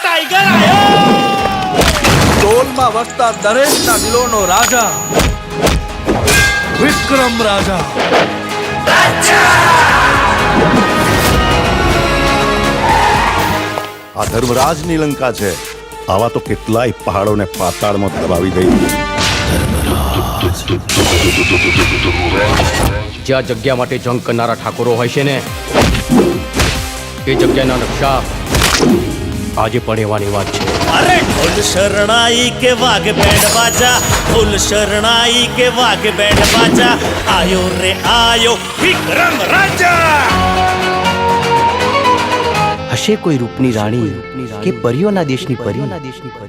Tiger આયો! ટોલમાં વસતા દરેકના દિલોનો રાજા વિક્રમ રાજા. આ ધર્મરાજની લંકા છે. આવા તો કેટલાય પહાડોને પાતાળમાં દબાવી દઈ. જ્યાં જગ્યા માટે જંગ કરનારા ઠાકોરો હોય છે ને, એ જગ્યાના નકશા આજે પણ એવાની વાત છે. અરે ઢોલ શરણાઈ કે વાઘ બેન્ડ બાજા, ઢોલ શરણાઈ કે વાઘ બેન્ડ બાજા, આયો રે આયો વિક્રમ રાજા. હશે કોઈ રૂપની રાણી કે પરીઓના દેશની પરી,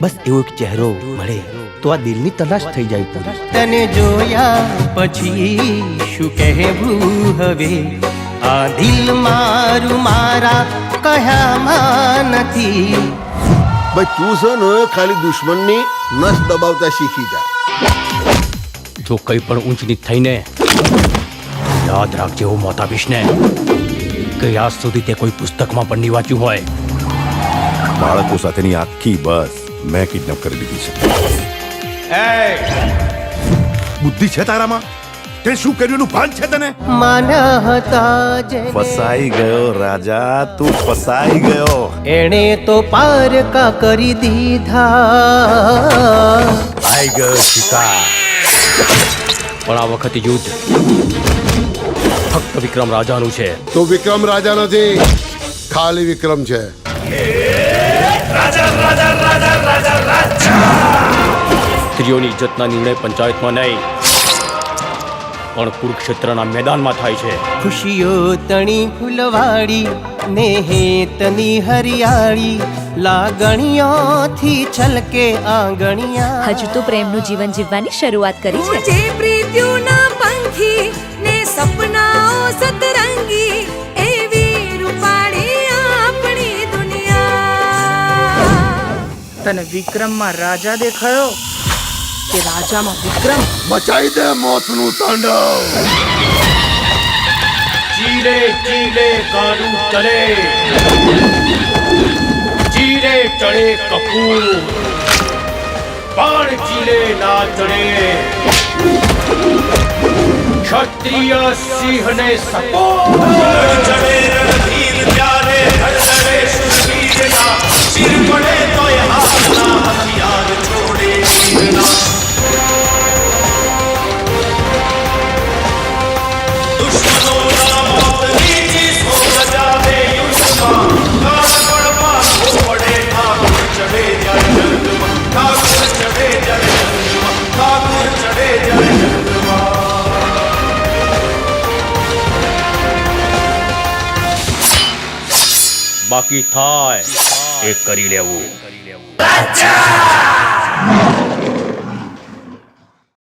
બસ એવો એક ચહેરો મળે તો આ દિલની તલાશ થઈ જાય. તને જોયા પછી શું કહેવું હવે, આ દિલ મારું મારા કહ્યામાં નથી. ભાઈ તું છે ને ખાલી દુશ્મનની નસ દબાવતા શીખી જા. જો કઈ પણ ઊંચ નીચ થઈને યાદ રાખજે હું મોત આપીશ ને કે આજ સુધી તે કોઈ પુસ્તકમાં પણ નહીં વાંચ્યું હોય. બાળકો સાથેની આખી બસ મેં કિડનેપ કરી દીધી છે. બુદ્ધિ છે તારામાં? તે શું કર્યું એનું ભાન છે તને? માના હતા જેને ફસાઈ ગયો રાજા, તું ફસાઈ ગયો. એણે તો પારકા કરી દીધા. આઈ ગયો શિકાર, પણ આ વખતે યુદ્ધ ફક્ત વિક્રમ રાજાનું છે. તો વિક્રમ રાજા નથી, ખાલી વિક્રમ છે. સ્ત્રીઓની ઇજ્જતના નિર્ણય પંચાયતમાં નહીં પણ કુરુક્ષેત્રના મેદાનમાં થાય છે. ખુશીઓ તણી ફૂલવાડી ને હેતની હરિયાળી, લાગણીઓથી છલકે આંગણિયા. હજુ તો પ્રેમનું જીવન જીવવાની શરૂઆત કરી છે. જે પ્રીત્યુના પંખી ને સપનાઓ સતરંગી, એવી રૂપાળી આપણી દુનિયા. તને વિક્રમમાં રાજા દેખાયો કે રાજામાં વિક્રમ? બચાઈ દે મોતનું તાંડવ. ચીલે ચીલે કાળું ચલે, ચીલે ચડે કપૂર, બાણ ચીલે ના ચડે. ક્ષત્રિય સિંહને સપોર્ટ ચડે રણધીર ત્યારે, હરદરે શૂરવીરના શિર પડે તોય હાથના હથિયાર છોડે વીરના. બાકી થાય એ કરી લેવું.